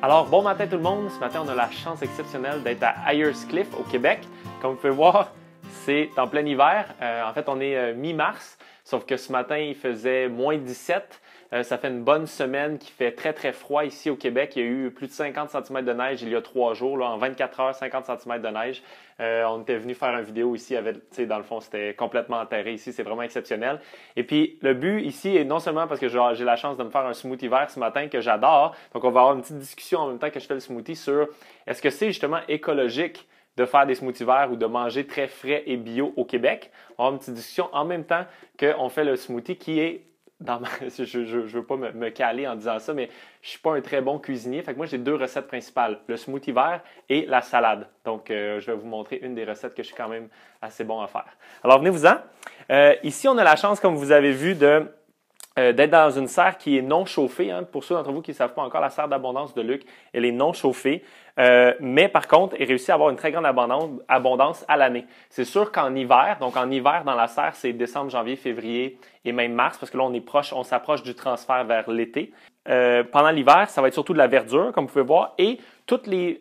Alors, bon matin tout le monde. Ce matin, on a la chance exceptionnelle d'être à Ayers Cliff, au Québec. Comme vous pouvez voir, c'est en plein hiver. En fait, on est mi-mars, sauf que ce matin, il faisait moins 17. Ça fait une bonne semaine qui fait très, très froid ici au Québec. Il y a eu plus de 50 cm de neige il y a 3 jours. Là, en 24 heures, 50 cm de neige. On était venu faire une vidéo ici. Dans le fond, c'était complètement enterré ici. C'est vraiment exceptionnel. Et puis, le but ici est non seulement parce que j'ai la chance de me faire un smoothie vert ce matin que j'adore. Donc, on va avoir une petite discussion en même temps que je fais le smoothie sur est-ce que c'est justement écologique de faire des smoothies verts ou de manger très frais et bio au Québec. On va avoir une petite discussion en même temps qu'on fait le smoothie qui est je ne veux pas me caler en disant ça, mais je ne suis pas un très bon cuisinier. Fait que moi, j'ai 2 recettes principales, le smoothie vert et la salade. Donc, je vais vous montrer une des recettes que je suis quand même assez bon à faire. Alors, venez-vous-en. Ici, on a la chance, comme vous avez vu, d'être dans une serre qui est non chauffée. Hein. Pour ceux d'entre vous qui ne savent pas encore, la serre d'abondance de Luc, elle est non chauffée. Mais par contre, elle réussit à avoir une très grande abondance à l'année. C'est sûr qu'en hiver, donc en hiver dans la serre, c'est décembre, janvier, février et même mars, parce que là, on s'approche du transfert vers l'été. Pendant l'hiver, ça va être surtout de la verdure, comme vous pouvez voir, et tous les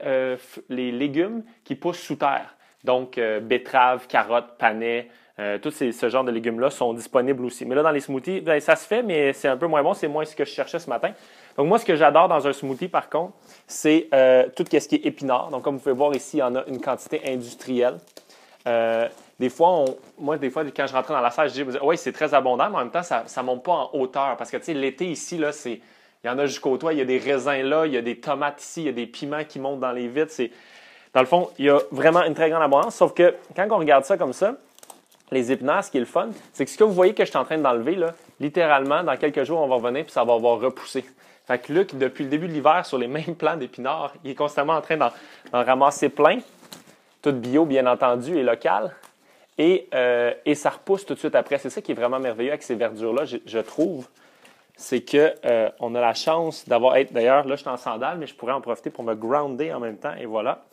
légumes qui poussent sous terre. Donc, betteraves, carottes, panais, ce genre de légumes-là sont disponibles aussi. Mais là, dans les smoothies, bien, ça se fait, mais c'est un peu moins bon. C'est moins ce que je cherchais ce matin. Donc, moi, ce que j'adore dans un smoothie, par contre, c'est tout ce qui est épinards. Donc, comme vous pouvez voir ici, il y en a une quantité industrielle. Des fois, quand je rentrais dans la salle, je disais, oui, c'est très abondant, mais en même temps, ça ne monte pas en hauteur. Parce que, tu sais, l'été ici, là, il y en a jusqu'au toit. Il y a des raisins là, il y a des tomates ici, il y a des piments qui montent dans les vitres. Dans le fond, il y a vraiment une très grande abondance. Sauf que quand on regarde ça comme ça, les épinards, ce qui est le fun, c'est que ce que vous voyez que je suis en train d'enlever, là, littéralement, dans quelques jours, on va revenir et ça va avoir repoussé. Fait que Luc, depuis le début de l'hiver, sur les mêmes plants d'épinards, il est constamment en train d'en ramasser plein, tout bio, bien entendu, et local. Et ça repousse tout de suite après. C'est ça qui est vraiment merveilleux avec ces verdures-là, je trouve. C'est qu'on a la chance d'avoir... D'ailleurs, là, je suis en sandales, mais je pourrais en profiter pour me grounder en même temps. Et voilà.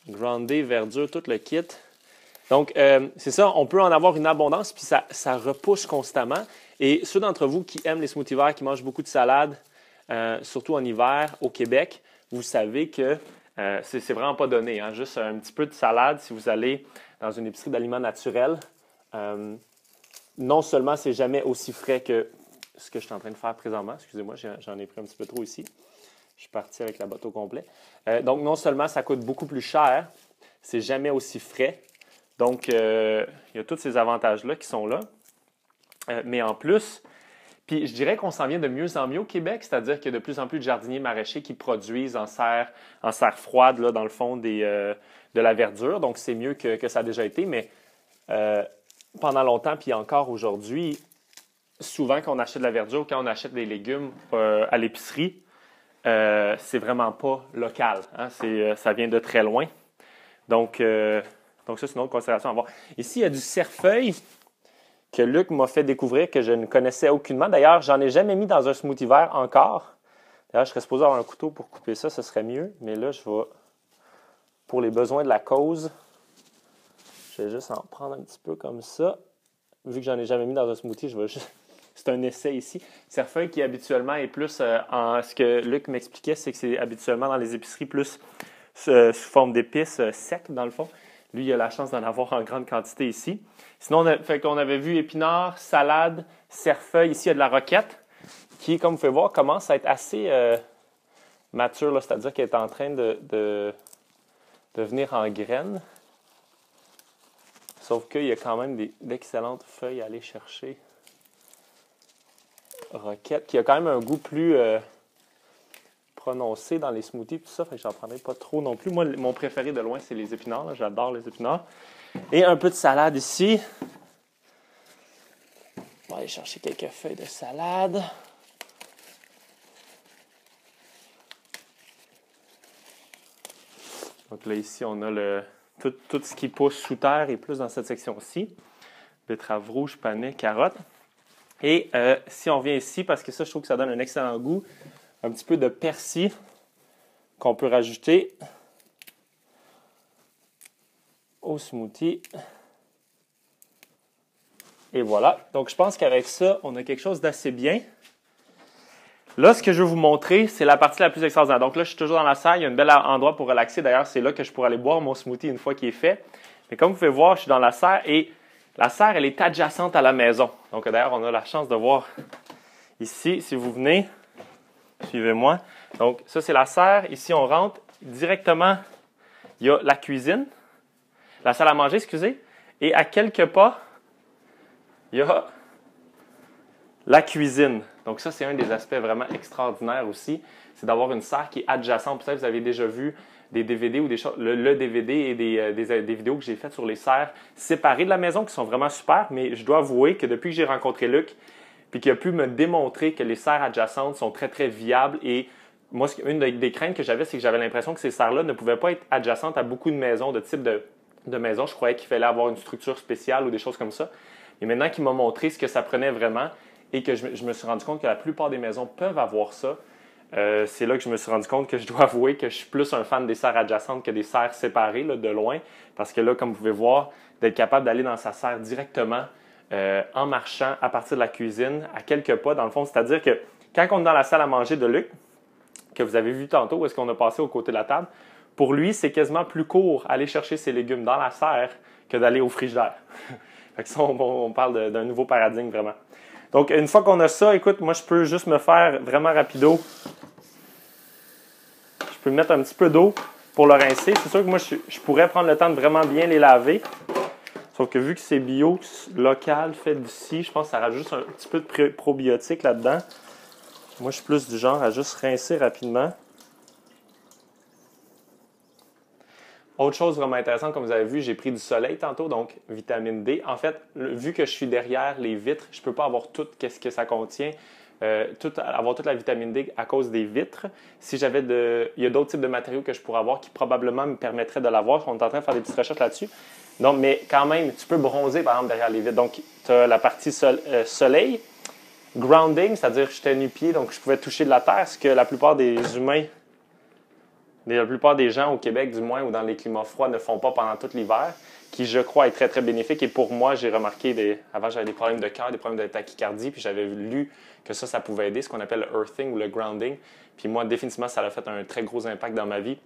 Grounder, verdure, tout le kit. Donc, c'est ça, on peut en avoir une abondance, puis ça repousse constamment. Et ceux d'entre vous qui aiment les smoothies verts, qui mangent beaucoup de salade, surtout en hiver, au Québec, vous savez que c'est vraiment pas donné. Hein? Juste un petit peu de salade, si vous allez dans une épicerie d'aliments naturels, non seulement c'est jamais aussi frais que ce que je suis en train de faire présentement. Excusez-moi, j'en ai pris un petit peu trop ici. Je suis parti avec la botte au complet. Donc, non seulement ça coûte beaucoup plus cher, c'est jamais aussi frais. Donc, il y a tous ces avantages-là qui sont là. Mais en plus, puis je dirais qu'on s'en vient de mieux en mieux au Québec, c'est-à-dire qu'il y a de plus en plus de jardiniers maraîchers qui produisent en serre froide, là, dans le fond, de la verdure. Donc, c'est mieux que ça a déjà été. Mais pendant longtemps, puis encore aujourd'hui, souvent quand on achète de la verdure ou quand on achète des légumes à l'épicerie, c'est vraiment pas local. Hein? Ça vient de très loin. Donc ça, c'est une autre considération à avoir. Ici, il y a du cerfeuil que Luc m'a fait découvrir que je ne connaissais aucunement. D'ailleurs, j'en ai jamais mis dans un smoothie vert encore. D'ailleurs, je serais supposé avoir un couteau pour couper ça, ce serait mieux. Mais là, pour les besoins de la cause, je vais juste en prendre un petit peu comme ça. Vu que j'en ai jamais mis dans un smoothie, c'est un essai ici. Cerfeuil qui habituellement est plus, ce que Luc m'expliquait, c'est que c'est habituellement dans les épiceries plus sous forme d'épices secs, dans le fond. Lui, il a la chance d'en avoir en grande quantité ici. Sinon, on avait vu épinards, salade, cerfeuil. Ici, il y a de la roquette qui, comme vous pouvez voir, commence à être assez mature, là, c'est-à-dire qu'elle est en train de venir en graines. Sauf qu'il y a quand même d'excellentes feuilles à aller chercher. Roquette, qui a quand même un goût plus prononcé dans les smoothies, tout ça, fait que j'en prendrai pas trop non plus. Moi, mon préféré de loin, c'est les épinards. Là. J'adore les épinards. Et un peu de salade ici. On va aller chercher quelques feuilles de salade. Donc là, ici, on a tout ce qui pousse sous terre et plus dans cette section-ci. Betterave rouge, panais, carottes. Et si on vient ici, parce que ça, je trouve que ça donne un excellent goût, un petit peu de persil qu'on peut rajouter au smoothie. Et voilà. Donc, je pense qu'avec ça, on a quelque chose d'assez bien. Là, ce que je vais vous montrer, c'est la partie la plus extraordinaire. Donc là, je suis toujours dans la salle. Il y a un bel endroit pour relaxer. D'ailleurs, c'est là que je pourrais aller boire mon smoothie une fois qu'il est fait. Mais comme vous pouvez voir, je suis dans la serre et la serre, elle est adjacente à la maison. Donc d'ailleurs, on a la chance de voir ici, si vous venez, suivez-moi. Donc ça, c'est la serre. Ici, on rentre directement. Il y a la cuisine, la salle à manger, excusez. Et à quelques pas, il y a la cuisine. Donc ça, c'est un des aspects vraiment extraordinaires aussi. C'est d'avoir une serre qui est adjacente. Peut-être que vous avez déjà vu des DVD ou des choses, le DVD et des vidéos que j'ai faites sur les serres séparées de la maison qui sont vraiment super. Mais je dois avouer que depuis que j'ai rencontré Luc, puis qu'il a pu me démontrer que les serres adjacentes sont très, très viables. Et moi, une des craintes que j'avais, c'est que j'avais l'impression que ces serres-là ne pouvaient pas être adjacentes à beaucoup de maisons, de type de maisons. Je croyais qu'il fallait avoir une structure spéciale ou des choses comme ça. Et maintenant qu'il m'a montré ce que ça prenait vraiment et que je me suis rendu compte que la plupart des maisons peuvent avoir ça, c'est là que je me suis rendu compte que je dois avouer que je suis plus un fan des serres adjacentes que des serres séparées là, de loin. Parce que là, comme vous pouvez voir, d'être capable d'aller dans sa serre directement en marchant à partir de la cuisine, à quelques pas, dans le fond. C'est-à-dire que quand on est dans la salle à manger de Luc, que vous avez vu tantôt, où est-ce qu'on a passé au côté de la table, pour lui, c'est quasiment plus court aller chercher ses légumes dans la serre que d'aller au frigidaire. Fait que ça, on parle d'un nouveau paradigme vraiment. Donc, une fois qu'on a ça, écoute, moi, je peux juste me faire vraiment rapido. Je peux mettre un petit peu d'eau pour le rincer. C'est sûr que moi, je pourrais prendre le temps de vraiment bien les laver. Sauf que vu que c'est bio, local, fait d'ici, je pense que ça rajoute juste un petit peu de probiotiques là-dedans. Moi, je suis plus du genre à juste rincer rapidement. Autre chose vraiment intéressante, comme vous avez vu, j'ai pris du soleil tantôt, donc vitamine D. En fait, vu que je suis derrière les vitres, je ne peux pas avoir tout ce que ça contient, avoir toute la vitamine D à cause des vitres. Si j'avais il y a d'autres types de matériaux que je pourrais avoir qui probablement me permettraient de l'avoir. On est en train de faire des petites recherches là-dessus. Donc, mais quand même, tu peux bronzer, par exemple, derrière les vitres. Donc, tu as la partie soleil, grounding, c'est-à-dire que j'étais nu-pied, donc je pouvais toucher de la terre, ce que la plupart des humains, la plupart des gens au Québec, du moins, ou dans les climats froids, ne font pas pendant tout l'hiver, qui, je crois, est très, très bénéfique. Et pour moi, j'ai remarqué, avant, j'avais des problèmes de cœur, des problèmes de tachycardie, puis j'avais lu que ça pouvait aider, ce qu'on appelle le earthing ou le grounding. Puis moi, définitivement, ça a fait un très gros impact dans ma vie.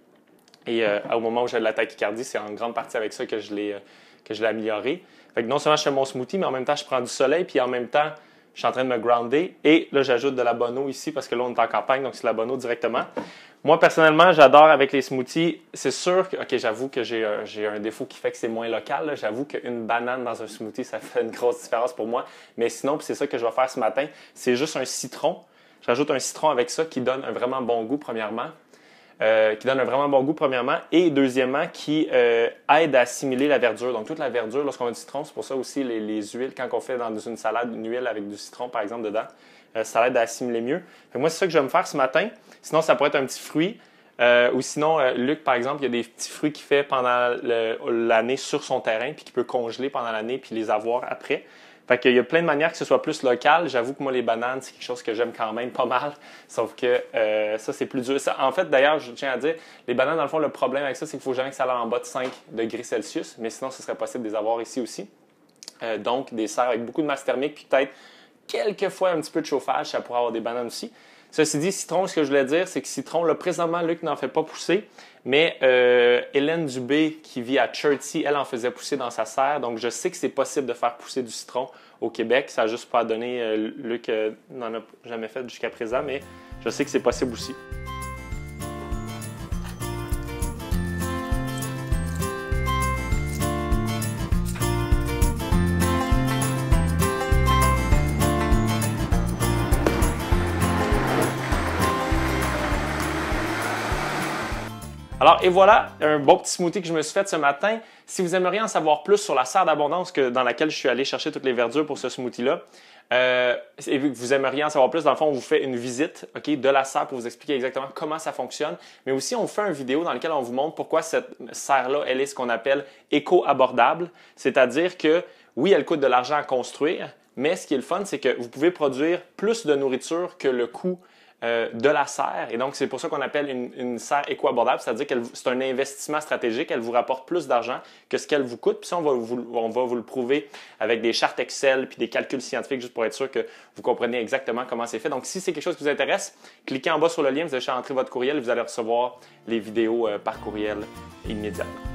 Et au moment où j'ai de la tachycardie, c'est en grande partie avec ça que je l'ai amélioré. Fait que non seulement je fais mon smoothie, mais en même temps, je prends du soleil, puis en même temps, je suis en train de me grounder. Et là, j'ajoute de la bonne eau ici, parce que là, on est en campagne, donc c'est de la bonne eau directement. Moi, personnellement, j'adore avec les smoothies. C'est sûr que, OK, j'avoue que j'ai un défaut qui fait que c'est moins local. Là. J'avoue qu'une banane dans un smoothie, ça fait une grosse différence pour moi. Mais sinon, puis c'est ça que je vais faire ce matin, c'est juste un citron. Je rajoute un citron avec ça qui donne un vraiment bon goût, premièrement. Et deuxièmement, qui aide à assimiler la verdure. Donc, toute la verdure, lorsqu'on a du citron, c'est pour ça aussi les huiles, quand on fait dans une salade une huile avec du citron, par exemple, dedans, ça l'aide à assimiler mieux. Fait que moi, c'est ça que je vais me faire ce matin. Sinon, ça pourrait être un petit fruit. Ou sinon, Luc, par exemple, il y a des petits fruits qu'il fait pendant l'année sur son terrain, puis qu'il peut congeler pendant l'année, puis les avoir après. Fait qu'il y a plein de manières que ce soit plus local. J'avoue que moi, les bananes, c'est quelque chose que j'aime quand même pas mal. Sauf que ça, c'est plus dur. Ça, en fait, d'ailleurs, je tiens à dire, les bananes, dans le fond, le problème avec ça, c'est qu'il faut jamais que ça aille en bas de 5 degrés Celsius. Mais sinon, ce serait possible de les avoir ici aussi. Donc, des serres avec beaucoup de masse thermique, puis peut-être quelques fois un petit peu de chauffage, ça pourrait avoir des bananes aussi. Ceci dit, citron, ce que je voulais dire, c'est que citron, là, présentement, Luc n'en fait pas pousser, mais Hélène Dubé, qui vit à Chertsey, elle en faisait pousser dans sa serre. Donc, je sais que c'est possible de faire pousser du citron au Québec. Ça n'a juste pas donné. Luc n'en a jamais fait jusqu'à présent, mais je sais que c'est possible aussi. Alors, et voilà, un bon petit smoothie que je me suis fait ce matin. Si vous aimeriez en savoir plus sur la serre d'abondance dans laquelle je suis allé chercher toutes les verdures pour ce smoothie-là, et vous aimeriez en savoir plus, dans le fond, on vous fait une visite de la serre pour vous expliquer exactement comment ça fonctionne. Mais aussi, on fait une vidéo dans laquelle on vous montre pourquoi cette serre-là, elle est ce qu'on appelle éco-abordable. C'est-à-dire que, oui, elle coûte de l'argent à construire, mais ce qui est le fun, c'est que vous pouvez produire plus de nourriture que le coût de la serre. Et donc, c'est pour ça qu'on appelle une serre éco-abordable, c'est-à-dire que c'est un investissement stratégique. Elle vous rapporte plus d'argent que ce qu'elle vous coûte. Puis ça, on va vous le prouver avec des chartes Excel puis des calculs scientifiques juste pour être sûr que vous comprenez exactement comment c'est fait. Donc, si c'est quelque chose qui vous intéresse, cliquez en bas sur le lien, vous allez entrer votre courriel et vous allez recevoir les vidéos par courriel immédiatement.